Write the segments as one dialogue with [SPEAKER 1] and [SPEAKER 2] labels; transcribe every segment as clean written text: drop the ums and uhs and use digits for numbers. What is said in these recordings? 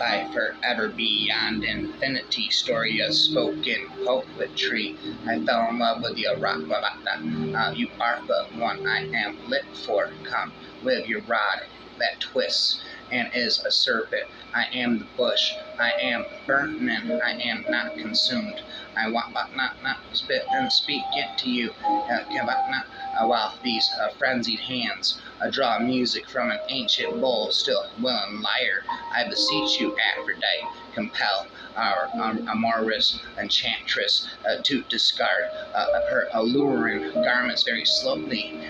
[SPEAKER 1] lulibye forever beyond infinity, story of spoken poetry. I fell in love with you, rock, you are the one I am lit for. Come with your rod that twists and is a serpent. I am the bush, I am burning, I am not consumed. I want not spit and speak it to you, while these frenzied hands draw music from an ancient bowl, still willing liar. I beseech you, Aphrodite, compel our amorous enchantress to discard her alluring garments very slowly,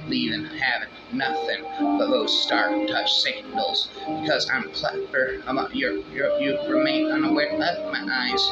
[SPEAKER 1] leaving having nothing but those star-touched sandals. Because I'm clever, you remain unaware of my eyes,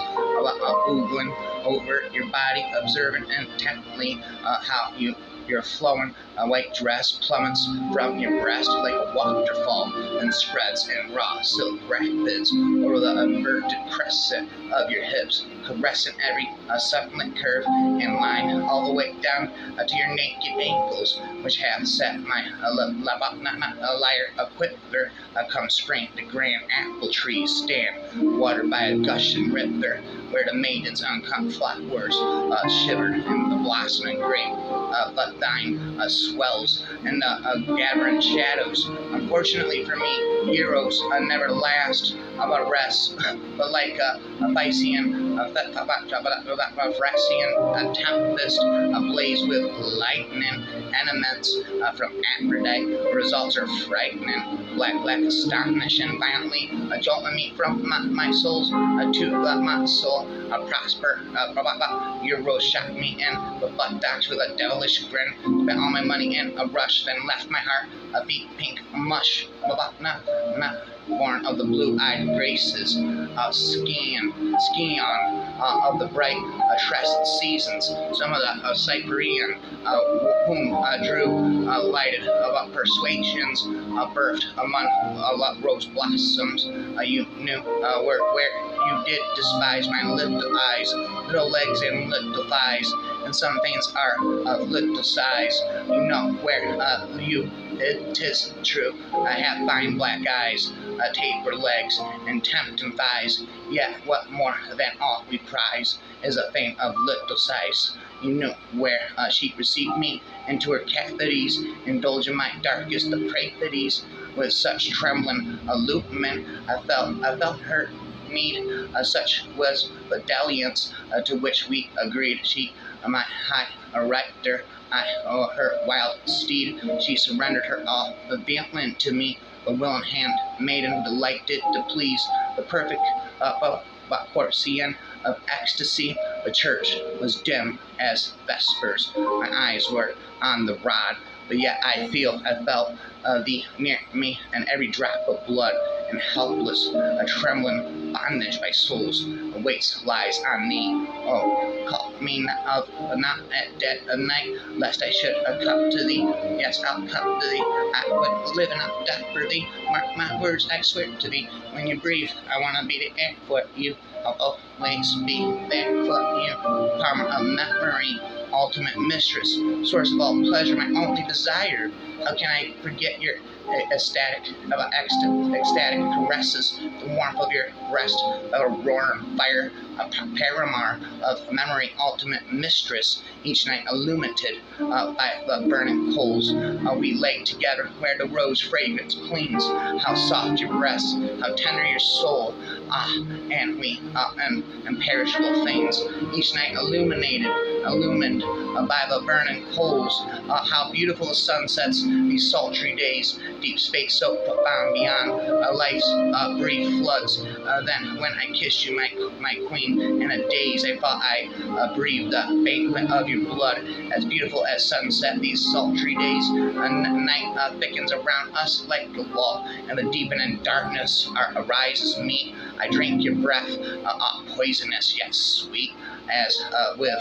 [SPEAKER 1] oogling over your body, observing intently how your flowing white dress plummets from your breast like a waterfall and spreads in raw silk rapids over the inverted crescent of your hips, caressing every succulent curve and line all the way down to your naked ankles, which have set my lyre a quiver. Come spring, the grand apple trees stand, watered by a gushing river, where the maidens uncut flowers shiver in the blossoming grape. But thine swells in the gathering shadows. Unfortunately for me, heroes never last but rest, but like a Physian, a tempest ablaze with lightning, elements from Aphrodite. The results are frightening, black astonishing, violently jolting me from my soul's to my soul. Prosper, your rose shot me in the buttocks with a devilish grin. Spent all my money in a rush, then left my heart a beat pink mush. Born of the blue-eyed graces, skiing of the bright tressed seasons. Some of the Cyprian whom drew lighted about persuasions, birthed among rose blossoms. You knew where you did despise my little eyes, little legs and little thighs, and some things are of little size. You know where it is true. I have fine black eyes, taper legs, and tempting thighs. Yet what more than all we prize is a fame of little size. You knew where she received me into her cavities, indulging my darkest depravities. With such trembling allurement, I felt her need. Such was the dalliance to which we agreed. She, my high erector, I, her wild steed. She surrendered her all, but valiant to me, the willing hand maiden delighted to please. The perfect courtesan of ecstasy. The church was dim as vespers. My eyes were on the rod, but yet I felt thee near me, and every drop of blood and helpless, a trembling bondage by souls awaits lies on thee. Oh, call me not at dead of night, lest I should come to thee. Yes, I'll come to thee. I would live and I'll die for thee. Mark my words, I swear to thee. When you breathe, I wanna be there for you. I'll always be there for you. Karma of memory, ultimate mistress, source of all pleasure, my only desire. How can I forget your ecstatic caresses, the warmth of your breast, a roaring fire, a paramour of memory, ultimate mistress, each night illuminated by the burning coals. We lay together where the rose fragrance clings. How soft your breast, how tender your soul, and we imperishable things, each night illumined by the burning coals. How beautiful the sunsets, these sultry days, deep space so profound beyond life's brief floods. Then when I kissed you, my queen, in a daze I thought I breathed the banquet of your blood, as beautiful as sunset these sultry days. Night thickens around us like a wall, and the deepening darkness arises me. I drink your breath, poisonous yet sweet, as with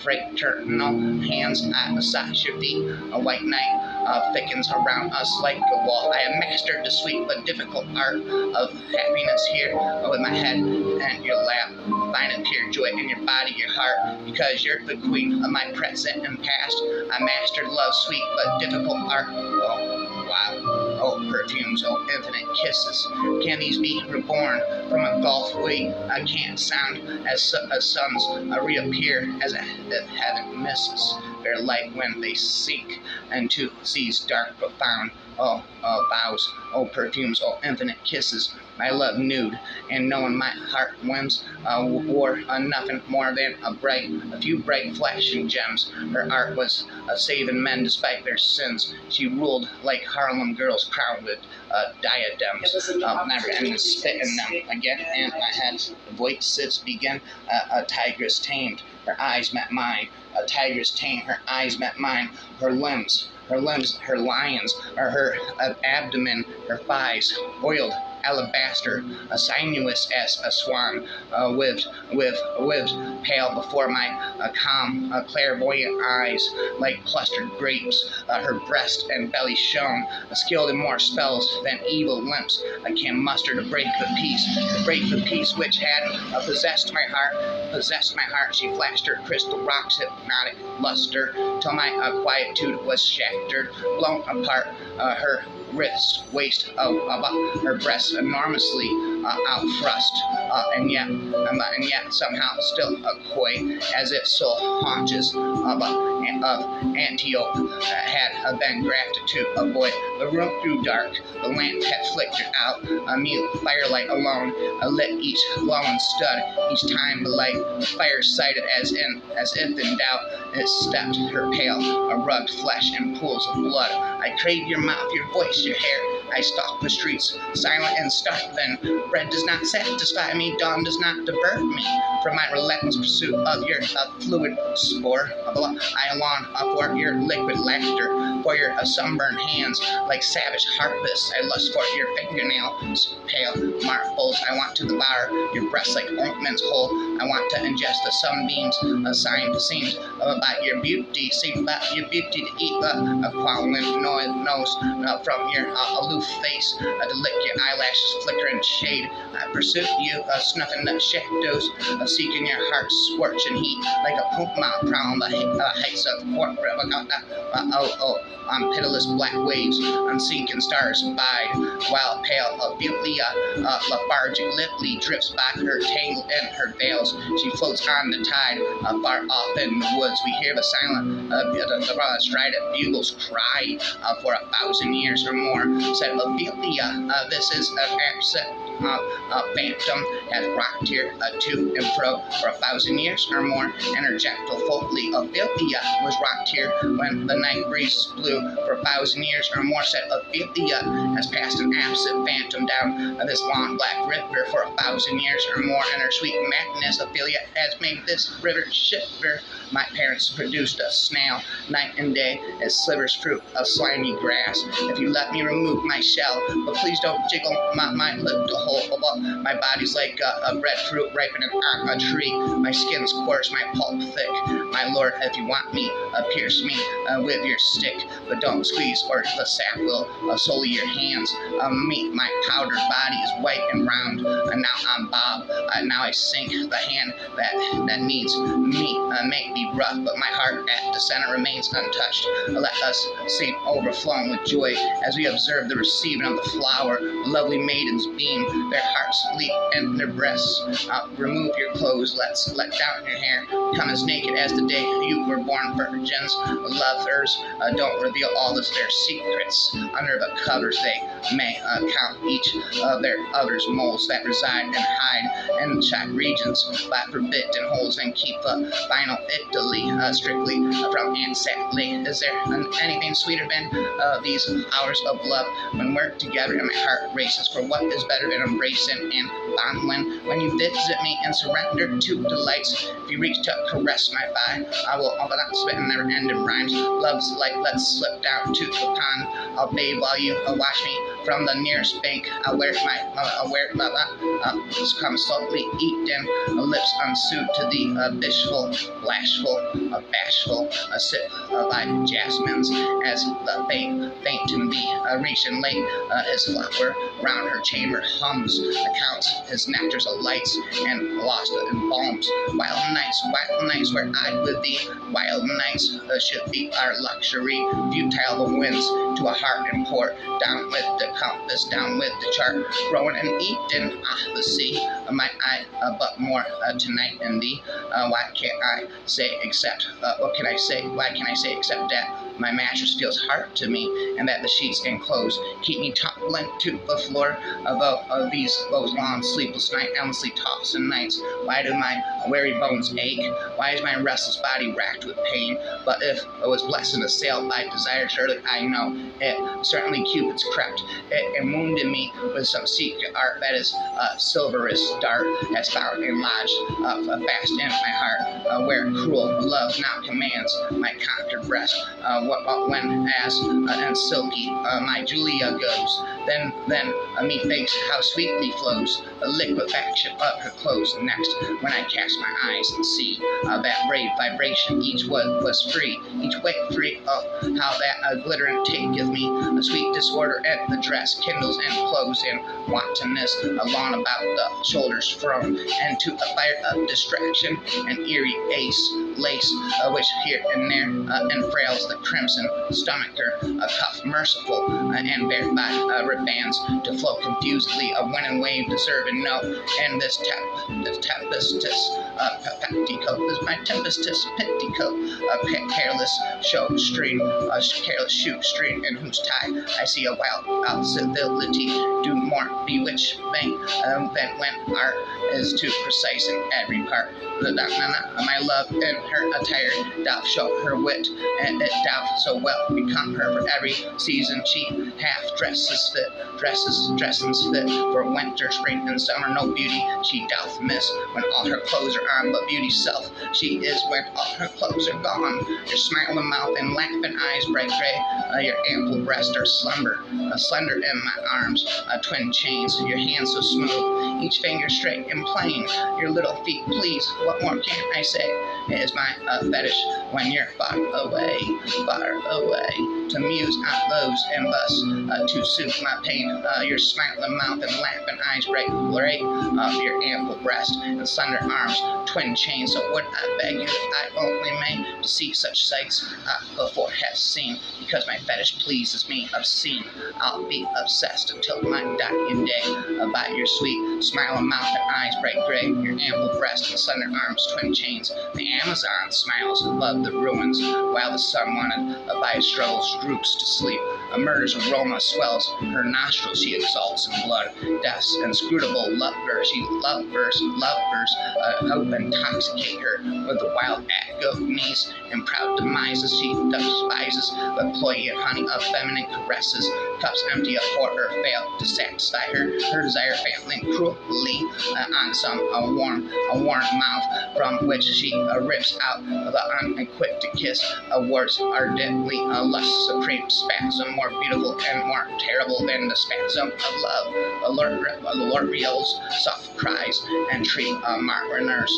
[SPEAKER 1] fraternal hands I massage your feet. A white night thickens around us like a wall. I have mastered the sweet but difficult art of happiness here, with my head and your lap, finding pure joy in your body, your heart, because you're the queen of my present and past. I mastered love's sweet but difficult art. Oh, wow. Oh, perfumes, oh infinite kisses. Can these be reborn from a gulf we can't sound as suns reappear as if heaven misses their light when they sink into seas dark profound? Oh, vows, oh perfumes, oh infinite kisses. My love nude, and knowing my heart whims wore nothing more than a few bright flashing gems. Her art was saving men despite their sins. She ruled like Harlem girls crowned with diadems. Never ending spitting them again, and I had voices begin. A tigress tamed, her eyes met mine. A tigress tamed, her eyes met mine. Her limbs, her lions, or her abdomen, her thighs, oiled alabaster, sinuous as a swan, with pale before my calm, clairvoyant eyes, like clustered grapes. Her breast and belly shone, skilled in more spells than evil limps I can muster to break the peace which had possessed my heart. She flashed her crystal rocks, hypnotic luster, till my quietude was shattered, blown apart. Her wrist, waist, her breasts enormously outthrust, and yet somehow still coy, as if soul haunches of Antiope had been grafted to a boy. The room grew dark, the lamp had flickered out, a mute firelight alone lit each glowing stud. Each time the light, the fire sighted as if in doubt, it stepped her pale, rugged flesh in pools of blood. I crave your mouth, your voice, your hair. I stalk the streets, silent and stark. Then bread does not satisfy me, dawn does not divert me from my relentless pursuit of your fluid spore. I long for your liquid laughter, for your sunburned hands like savage harpists. I lust for your fingernails, pale marbles. I want to devour your breasts like ointments whole. I want to ingest the sunbeams, seemed about your beauty, to eat the qualent nose from your aloof face, to lick your eyelashes flickering shade. I pursue you, snuffing the shadows, seeking your heart's scorching heat, like a puma prowling the heights of Fort River. On pitiless black waves, unsinking stars bide, while pale Ophelia, lethargically drifts back her tangle and her veils. She floats on the tide, far off in the woods. We hear the silent, strident bugles cry for 1,000 years or more. Said Ophelia, this is an absent phantom has rocked here to and fro for 1,000 years or more, and her gentle folkly Ophelia was rocked here when the night breezes blew for 1,000 years or more. Said Ophelia has passed an absent phantom down this long black river for 1,000 years or more, and her sweet madness Ophelia has made this river shiver. My parents produced a snail night and day. It slivers fruit of slimy grass. If you let me remove my shell, but please don't jiggle my lip to hold. My body's like a breadfruit ripening on a tree. My skin's coarse, my pulp thick. My lord, if you want me, pierce me with your stick, but don't squeeze, or the sap will sully your hands. My powdered body is white and round. Now I'm Bob. Now I sink. The hand that needs me may be rough, but my heart at the center remains untouched. Let us seem overflowing with joy as we observe the receiving of the flower. The lovely maidens beam, their hearts leap in their breasts. Remove your clothes, let down your hair. Come as naked as the day you were born, virgins. Lovers, don't reveal all of their secrets. Under the covers they may count each of their other's moles that reside and hide in shot regions by forbidden holes, and keep the final Italy strictly from Aunt Sally. Is there anything sweeter than these hours of love when we're together and my heart races for what is better than embracing and fondling? When you visit me and surrender to delights, if you reach to caress my thigh, I will not spit in never-ending rhymes. Love's like, let's slip down to the pond. I'll bathe while you wash me from the nearest bank. I'll wear come slowly eating, lips unsuited to the bashful, a sip by jasmines as the faint to be reaching late. His flower round her chamber hums, counts his nectars of lights and lost in balms. Wild nights where I with thee, wild nights should be our luxury. Futile the winds to a heart and pour down with the compass down with the chart, growing and eating the sea. My eye, but more tonight in thee. Why can't I say except? What can I say? Why can I say except that my mattress feels hard to me, and that the sheets enclosed keep me tumbling to the floor above those long sleepless nights, endlessly tossing nights? Why do my weary bones ache? Why is my restless body racked with pain? But if I was blessed and assailed by desire, surely I know it. Certainly Cupid's crept and wounded me with some secret art that is silverous dart has found and lodged fast in my heart, where cruel love now commands my conquered breast. When as and silky my Julia goes, then methinks how sweetly flows a liquefaction of her clothes. Next, when I cast my eyes and see that brave vibration, each was free, each weight free. Oh, how that glittering taketh me, a sweet disorder at the dress kindles and clothes in wantonness along about the shoulders thrown, and to a fire of distraction and eerie lace, which here and there enfrails the crimson stomacher, a cuff merciful and bared by ribbands to flow confusedly, a winning wave deserving no. And this tempestous petticoat is my tempestous petticoat, a careless shoe string, in whose tie I see a wild civility do more bewitch me than when art is too precise in every part. My love in her attire doth show her wit, and it doth so well become her for every season. She hath dressings fit for winter, spring, and summer. No beauty she doth miss when all her clothes are on, but beauty's self she is when all her clothes are gone. Your smiling mouth and laughing eyes bright gray, your ample breasts are slender in my arms, twin chains, your hands so smooth, each finger straight and plain, your little feet please. What more can I say? It is my fetish when you're far away, to muse on those and thus to soothe my pain. Your smiling mouth and laughing eyes bright gray, your ample breast and slender arms, twin chains. So would I beg you, if I only may, to see such sights before have seen, because my fetish pleases me obscene. I'll be obsessed until my dying day by your sweet smiling mouth and eyes bright gray, your ample breast and slender arms, twin chains. The Amazon smiles above the ruins, while the sun wanted by struggles droops to sleep. A murder's aroma swells her nostrils, she exalts in blood. Death's inscrutable lovers, hope intoxicate her with the wild agonies and proud demises. She despises the cloy and honey of feminine caresses. Cups empty of horror fail to satisfy her. Her desire failing cruelly on some warm mouth, from which she rips out the unequipped to kiss. Words ardently lust supreme spasm, more beautiful and more terrible than the spasm of love. L'Oreal's soft cries entreat mariners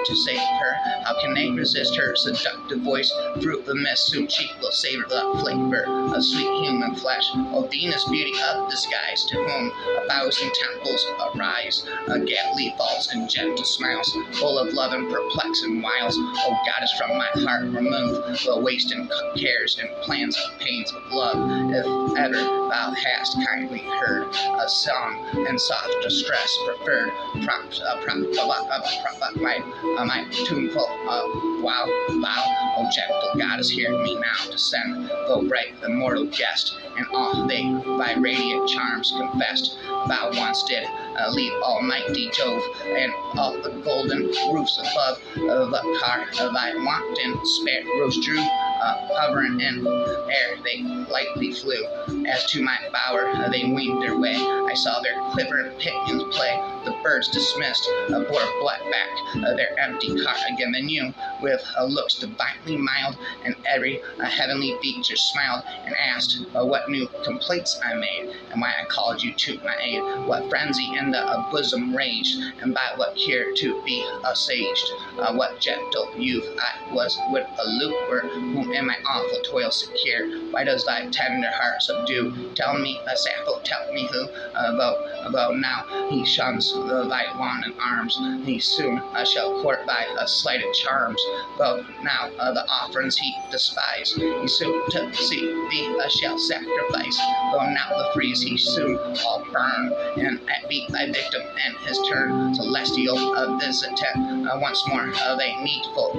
[SPEAKER 1] to save her. How can they resist her seductive voice through the mist? Soon she will savor the flavor of sweet human flesh. O Venus, beauty of disguise, to whom 1,000 temples arise. Galley falls and gentle smiles, full of love and perplexing wiles. O goddess, from my heart remove the wasting cares and plans of pains of love. If ever thou hast kindly heard a song in soft distress preferred, prompt my tuneful wow, O gentle goddess, hear me now descend, though bright immortal guest, and all they thy radiant charms confessed. Thou once did leave almighty Jove, and all the golden roofs above the car of thy wanton sparrows drew, hovering in air they lightly flew. As to my bower they winged their way, I saw their quivering pinions play. The birds dismissed bore black back their empty car again. Then you, with looks divinely mild, and every heavenly feature smiled, and asked what new complaints I made, and why I called you to my aid. What frenzy in the bosom raged, and by what cure to be assuaged. What gentle youth I was with a lure, whom whom in my awful toil secure? Why does thy tender heart subdue? Tell me, Sappho, tell me who, though now he shuns thy wanton arms, he soon shall court thy slighted charms. Though now the offerings he despise, he soon to see thee shall sacrifice. Though now the freeze he soon all burn, and be thy victim in his turn. Celestial visitant, once more thy needful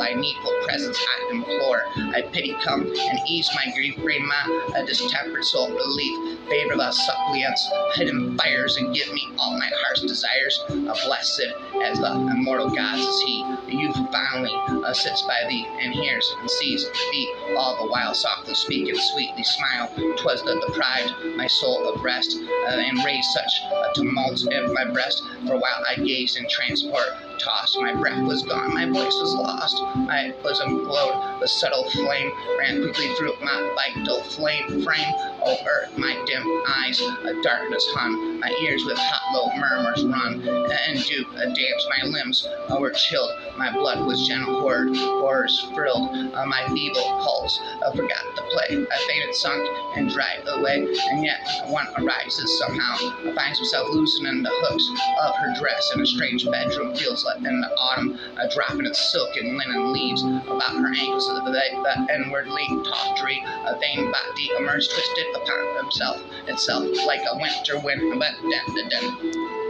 [SPEAKER 1] presence I implore. I pity come and ease my grief, bring my distempered soul relief. Favor the suppliants, hidden fires, and give me all my heart's desires. Blessed as the immortal gods is he, the youth who finally sits by thee and hears and sees thee all the while softly speak and sweetly smile. 'Twas the deprived my soul of rest, and raised such a tumult in my breast. For while I gazed in transport tossed, my breath was gone, my voice was lost, my bosom glowed, the subtle flame ran quickly through my vital frame. Over my dim eyes a darkness hung, my ears with hot low murmurs run, and dew damped my limbs were chilled, my blood was gentle horrors thrilled, my feeble pulse forgot to play, I fainted, sunk, and dried away. And yet one arises somehow, finds himself loosening the hooks of her dress in a strange bedroom, feels like in the autumn dropping its silk and linen leaves about her ankles, the inwardly tawdry vain body emerged twisted upon itself like a winter wind. But